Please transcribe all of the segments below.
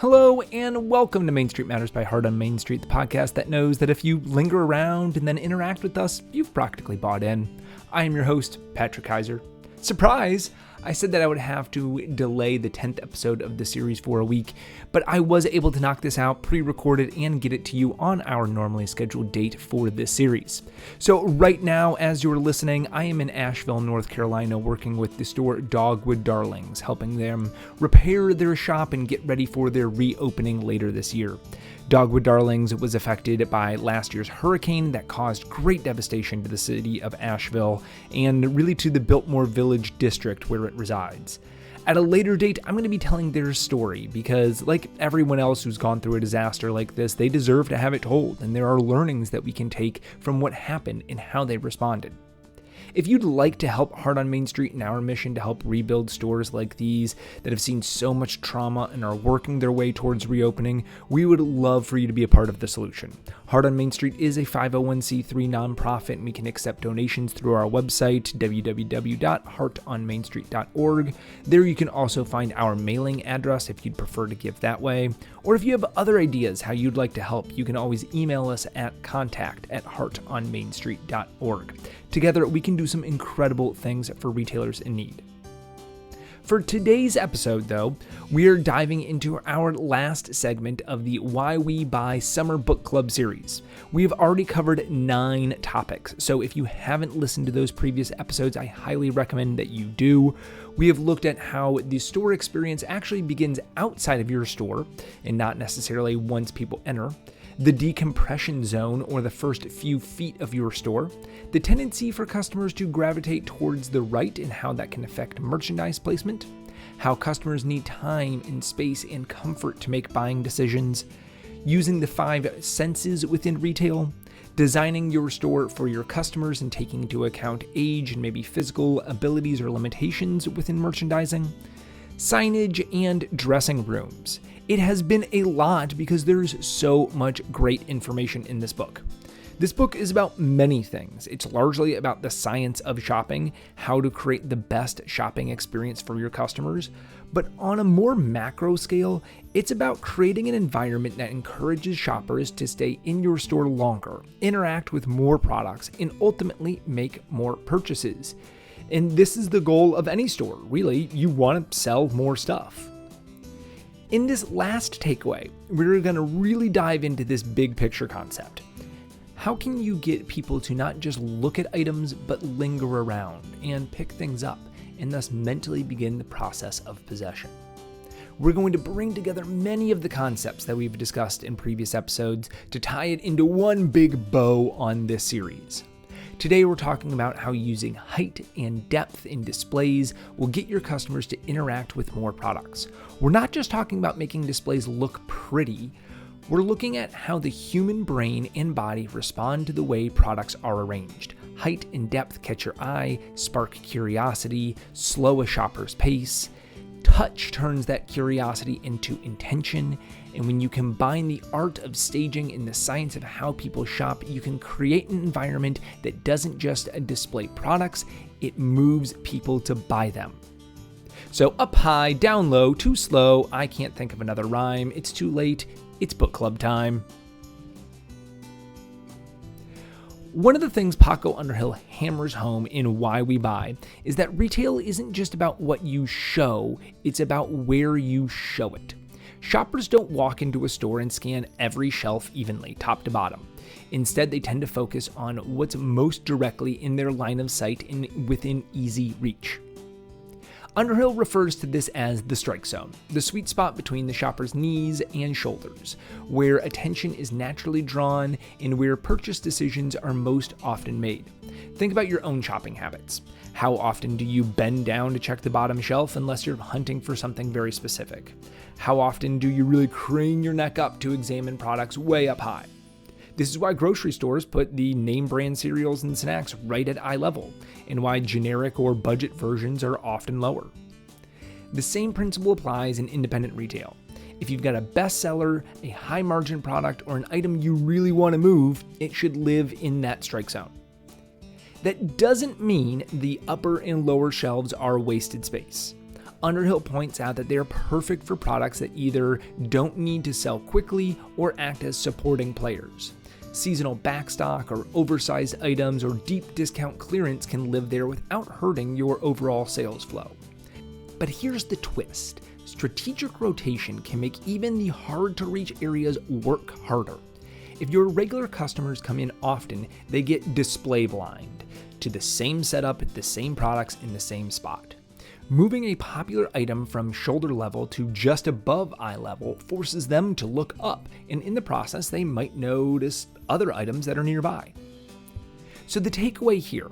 Hello and welcome to Main Street Matters by Heart on Main Street, the podcast that knows that if you linger around and then interact with us, you've practically bought in. I am your host, Patrick Kaiser. Surprise! I said that I would have to delay the 10th episode of the series for a week, but I was able to knock this out, pre-recorded, and get it to you on our normally scheduled date for this series. So right now, as you're listening, I am in Asheville, North Carolina, working with the store Dogwood Darlings, helping them repair their shop and get ready for their reopening later this year. Dogwood Darlings was affected by last year's hurricane that caused great devastation to the city of Asheville and really to the Biltmore Village district where it resides. At a later date, I'm going to be telling their story because, like everyone else who's gone through a disaster like this, they deserve to have it told, and there are learnings that we can take from what happened and how they responded. If you'd like to help Heart on Main Street in our mission to help rebuild stores like these that have seen so much trauma and are working their way towards reopening, we would love for you to be a part of the solution. Heart on Main Street is a 501c3 nonprofit, and we can accept donations through our website, www.heartonmainstreet.org. There you can also find our mailing address if you'd prefer to give that way. Or if you have other ideas how you'd like to help, you can always email us at contact@heartonmainstreet.org. Together, we can do some incredible things for retailers in need. For today's episode, though, we are diving into our last segment of the Why We Buy Summer Book Club series. We have already covered 9 topics, so if you haven't listened to those previous episodes, I highly recommend that you do. We have looked at how the store experience actually begins outside of your store and not necessarily once people enter, the decompression zone or the first few feet of your store, the tendency for customers to gravitate towards the right and how that can affect merchandise placement, how customers need time and space and comfort to make buying decisions, using the 5 senses within retail, designing your store for your customers and taking into account age and maybe physical abilities or limitations within merchandising, signage, and dressing rooms. It has been a lot because there's so much great information in this book. This book is about many things. It's largely about the science of shopping, how to create the best shopping experience for your customers, but on a more macro scale, it's about creating an environment that encourages shoppers to stay in your store longer, interact with more products, and ultimately make more purchases. And this is the goal of any store, really. You want to sell more stuff. In this last takeaway, we're going to really dive into this big picture concept. How can you get people to not just look at items, but linger around and pick things up, and thus mentally begin the process of possession? We're going to bring together many of the concepts that we've discussed in previous episodes to tie it into one big bow on this series. Today we're talking about how using height and depth in displays will get your customers to interact with more products. We're not just talking about making displays look pretty, we're looking at how the human brain and body respond to the way products are arranged. Height and depth catch your eye, spark curiosity, slow a shopper's pace. Touch turns that curiosity into intention, and when you combine the art of staging and the science of how people shop, you can create an environment that doesn't just display products, it moves people to buy them. So up high, down low, too slow, I can't think of another rhyme, it's too late, it's book club time. One of the things Paco Underhill hammers home in Why We Buy is that retail isn't just about what you show, it's about where you show it. Shoppers don't walk into a store and scan every shelf evenly, top to bottom. Instead, they tend to focus on what's most directly in their line of sight and within easy reach. Underhill refers to this as the strike zone, the sweet spot between the shopper's knees and shoulders, where attention is naturally drawn and where purchase decisions are most often made. Think about your own shopping habits. How often do you bend down to check the bottom shelf unless you're hunting for something very specific? How often do you really crane your neck up to examine products way up high? This is why grocery stores put the name brand cereals and snacks right at eye level, and why generic or budget versions are often lower. The same principle applies in independent retail. If you've got a bestseller, a high margin product, or an item you really want to move, it should live in that strike zone. That doesn't mean the upper and lower shelves are wasted space. Underhill points out that they are perfect for products that either don't need to sell quickly or act as supporting players. Seasonal backstock or oversized items or deep discount clearance can live there without hurting your overall sales flow. But here's the twist. Strategic rotation can make even the hard-to-reach areas work harder. If your regular customers come in often, they get display blind to the same setup, the same products in the same spot. Moving a popular item from shoulder level to just above eye level forces them to look up, and in the process, they might notice other items that are nearby. So the takeaway here,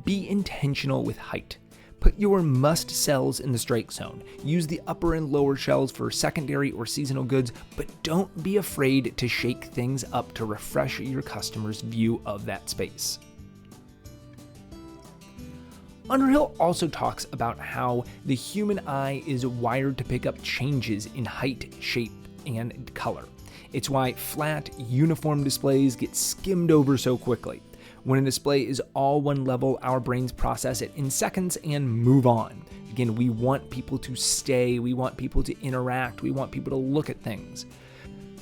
be intentional with height. Put your must-sells in the strike zone. Use the upper and lower shelves for secondary or seasonal goods, but don't be afraid to shake things up to refresh your customers' view of that space. Underhill also talks about how the human eye is wired to pick up changes in height, shape, and color. It's why flat, uniform displays get skimmed over so quickly. When a display is all one level, our brains process it in seconds and move on. Again, we want people to stay, we want people to interact, we want people to look at things.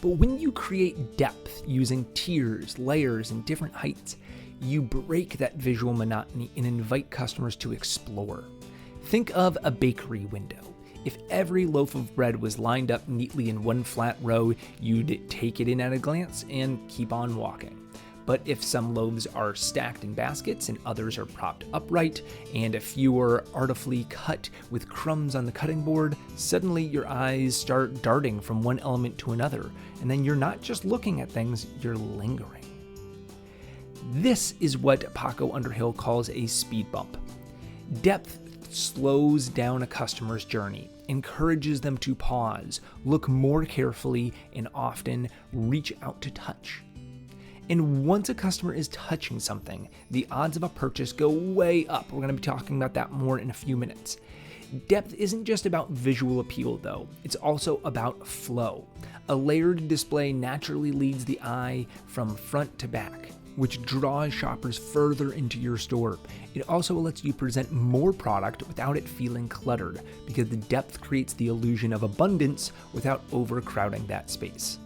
But when you create depth using tiers, layers, and different heights, you break that visual monotony and invite customers to explore. Think of a bakery window. If every loaf of bread was lined up neatly in one flat row, you'd take it in at a glance and keep on walking. But if some loaves are stacked in baskets and others are propped upright, and a few are artfully cut with crumbs on the cutting board, suddenly your eyes start darting from one element to another, and then you're not just looking at things, you're lingering. This is what Paco Underhill calls a speed bump. Depth slows down a customer's journey, encourages them to pause, look more carefully, and often reach out to touch. And once a customer is touching something, the odds of a purchase go way up. We're going to be talking about that more in a few minutes. Depth isn't just about visual appeal, though. It's also about flow. A layered display naturally leads the eye from front to back, which draws shoppers further into your store. It also lets you present more product without it feeling cluttered, because the depth creates the illusion of abundance without overcrowding that space.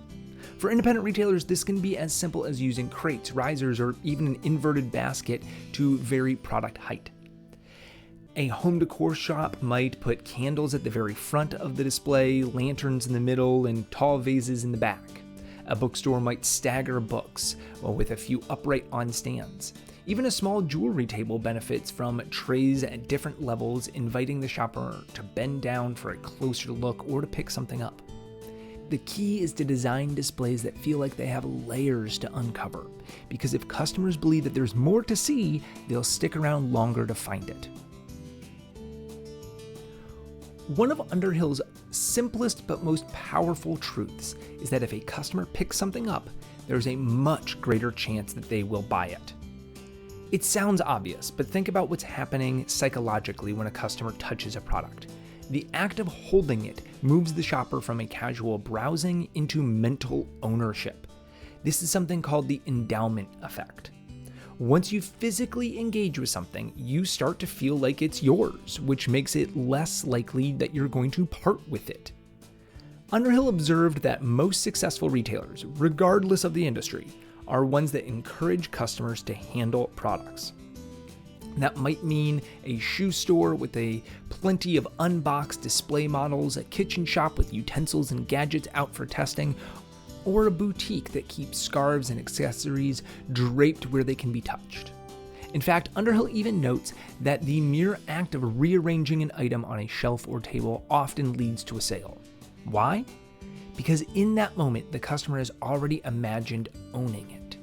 For independent retailers, this can be as simple as using crates, risers, or even an inverted basket to vary product height. A home decor shop might put candles at the very front of the display, lanterns in the middle, and tall vases in the back. A bookstore might stagger books, with a few upright on stands. Even a small jewelry table benefits from trays at different levels, inviting the shopper to bend down for a closer look or to pick something up. The key is to design displays that feel like they have layers to uncover, because if customers believe that there's more to see, they'll stick around longer to find it. One of Underhill's simplest but most powerful truths is that if a customer picks something up, there's a much greater chance that they will buy it. It sounds obvious, but think about what's happening psychologically when a customer touches a product. The act of holding it moves the shopper from a casual browsing into mental ownership. This is something called the endowment effect. Once you physically engage with something, you start to feel like it's yours, which makes it less likely that you're going to part with it. Underhill observed that most successful retailers, regardless of the industry, are ones that encourage customers to handle products. That might mean a shoe store with plenty of unboxed display models, a kitchen shop with utensils and gadgets out for testing, or a boutique that keeps scarves and accessories draped where they can be touched. In fact, Underhill even notes that the mere act of rearranging an item on a shelf or table often leads to a sale. Why? Because in that moment, the customer has already imagined owning it.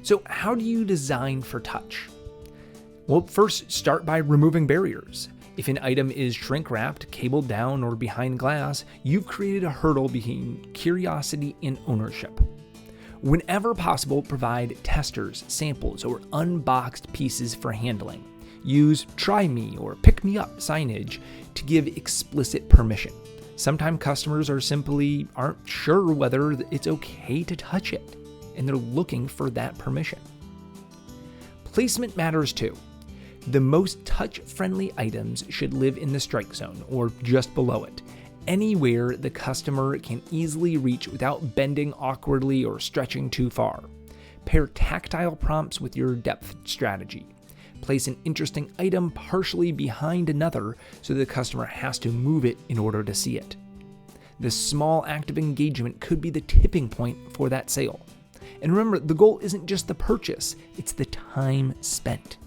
So how do you design for touch? Well, first, start by removing barriers. If an item is shrink-wrapped, cabled down, or behind glass, you've created a hurdle between curiosity and ownership. Whenever possible, provide testers, samples, or unboxed pieces for handling. Use "try me" or "pick me up" signage to give explicit permission. Sometimes customers aren't sure whether it's okay to touch it, and they're looking for that permission. Placement matters too. The most touch-friendly items should live in the strike zone or just below it, anywhere the customer can easily reach without bending awkwardly or stretching too far. Pair tactile prompts with your depth strategy. Place an interesting item partially behind another so the customer has to move it in order to see it. This small act of engagement could be the tipping point for that sale. And remember, the goal isn't just the purchase, it's the time spent.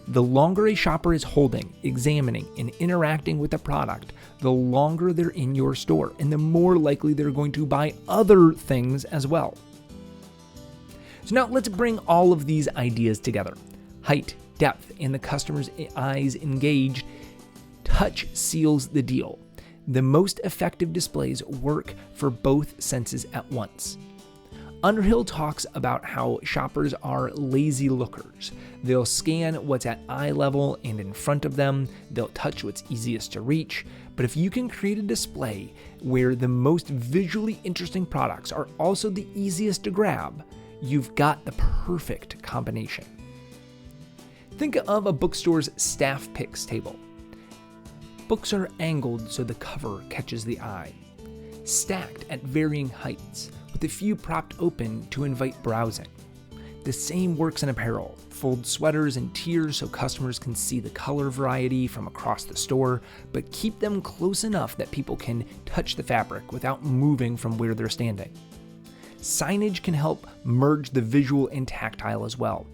The longer a shopper is holding, examining, and interacting with the product, the longer they're in your store, and the more likely they're going to buy other things as well. So now let's bring all of these ideas together. Height, depth, and the customer's eyes engaged. Touch seals the deal. The most effective displays work for both senses at once. Underhill talks about how shoppers are lazy lookers. They'll scan what's at eye level and in front of them. They'll touch what's easiest to reach. But if you can create a display where the most visually interesting products are also the easiest to grab, you've got the perfect combination. Think of a bookstore's staff picks table. Books are angled so the cover catches the eye, stacked at varying heights, with a few propped open to invite browsing. The same works in apparel. Fold sweaters in tiers so customers can see the color variety from across the store, but keep them close enough that people can touch the fabric without moving from where they're standing. Signage can help merge the visual and tactile as well.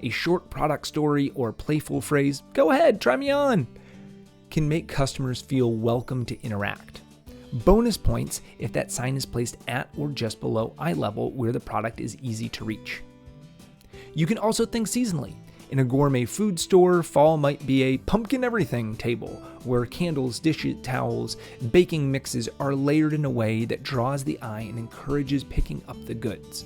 A short product story or playful phrase, "Go ahead, try me on," can make customers feel welcome to interact. Bonus points if that sign is placed at or just below eye level where the product is easy to reach. You can also think seasonally. In a gourmet food store, fall might be a pumpkin everything table where candles, dishes, towels, baking mixes are layered in a way that draws the eye and encourages picking up the goods.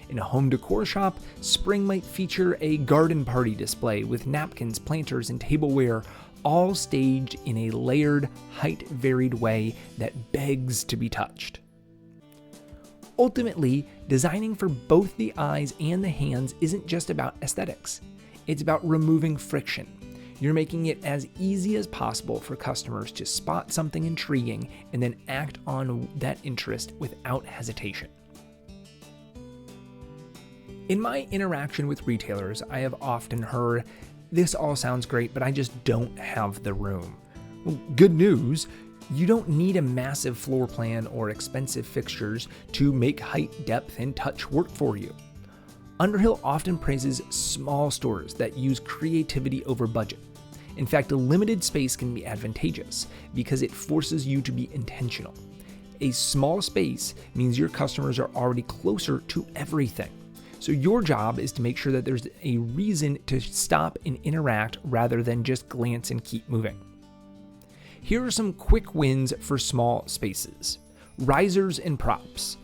In a home decor shop, spring might feature a garden party display with napkins, planters, and tableware, all staged in a layered, height-varied way that begs to be touched. Ultimately, designing for both the eyes and the hands isn't just about aesthetics. It's about removing friction. You're making it as easy as possible for customers to spot something intriguing and then act on that interest without hesitation. In my interaction with retailers, I have often heard, "This all sounds great, but I just don't have the room." Well, good news, you don't need a massive floor plan or expensive fixtures to make height, depth, and touch work for you. Underhill often praises small stores that use creativity over budget. In fact, a limited space can be advantageous because it forces you to be intentional. A small space means your customers are already closer to everything. So your job is to make sure that there's a reason to stop and interact rather than just glance and keep moving. Here are some quick wins for small spaces. Risers and props.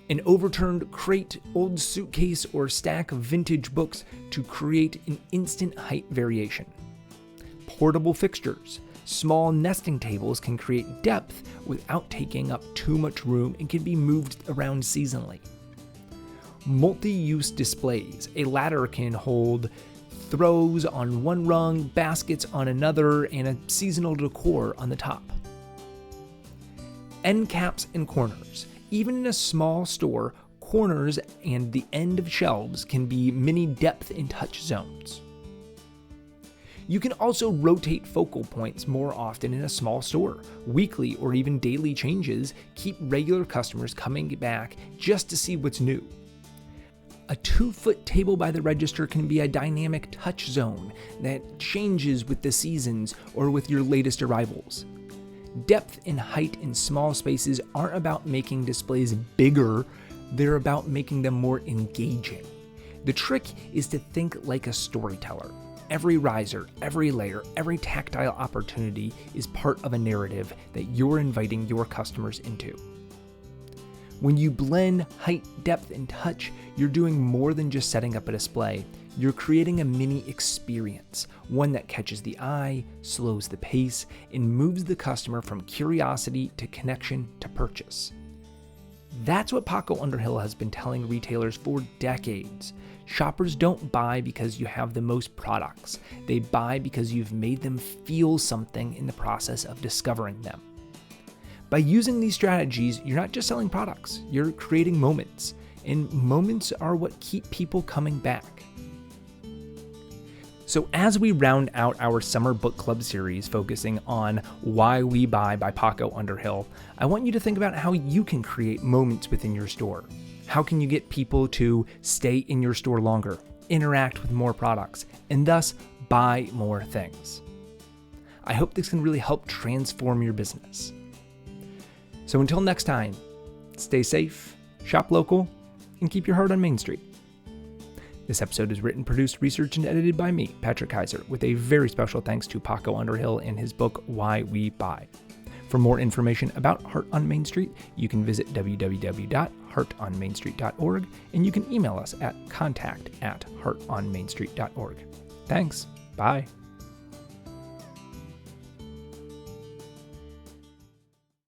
An overturned crate, old suitcase, or stack of vintage books to create an instant height variation. Portable fixtures. Small nesting tables can create depth without taking up too much room and can be moved around seasonally. Multi-use displays. A ladder can hold throws on one rung, baskets on another, and a seasonal decor on the top. End caps and corners. Even in a small store, corners and the end of shelves can be mini depth and touch zones. You can also rotate focal points more often in a small store. Weekly or even daily changes keep regular customers coming back just to see what's new. A 2-foot table by the register can be a dynamic touch zone that changes with the seasons or with your latest arrivals. Depth and height in small spaces aren't about making displays bigger, they're about making them more engaging. The trick is to think like a storyteller. Every riser, every layer, every tactile opportunity is part of a narrative that you're inviting your customers into. When you blend height, depth, and touch, you're doing more than just setting up a display. You're creating a mini experience, one that catches the eye, slows the pace, and moves the customer from curiosity to connection to purchase. That's what Paco Underhill has been telling retailers for decades. Shoppers don't buy because you have the most products. They buy because you've made them feel something in the process of discovering them. By using these strategies, you're not just selling products, you're creating moments. And moments are what keep people coming back. So as we round out our summer book club series focusing on Why We Buy by Paco Underhill, I want you to think about how you can create moments within your store. How can you get people to stay in your store longer, interact with more products, and thus buy more things? I hope this can really help transform your business. So until next time, stay safe, shop local, and keep your heart on Main Street. This episode is written, produced, researched, and edited by me, Patrick Kaiser, with a very special thanks to Paco Underhill and his book, Why We Buy. For more information about Heart on Main Street, you can visit www.heartonmainstreet.org, and you can email us at contact@heartonmainstreet.org. Thanks. Bye.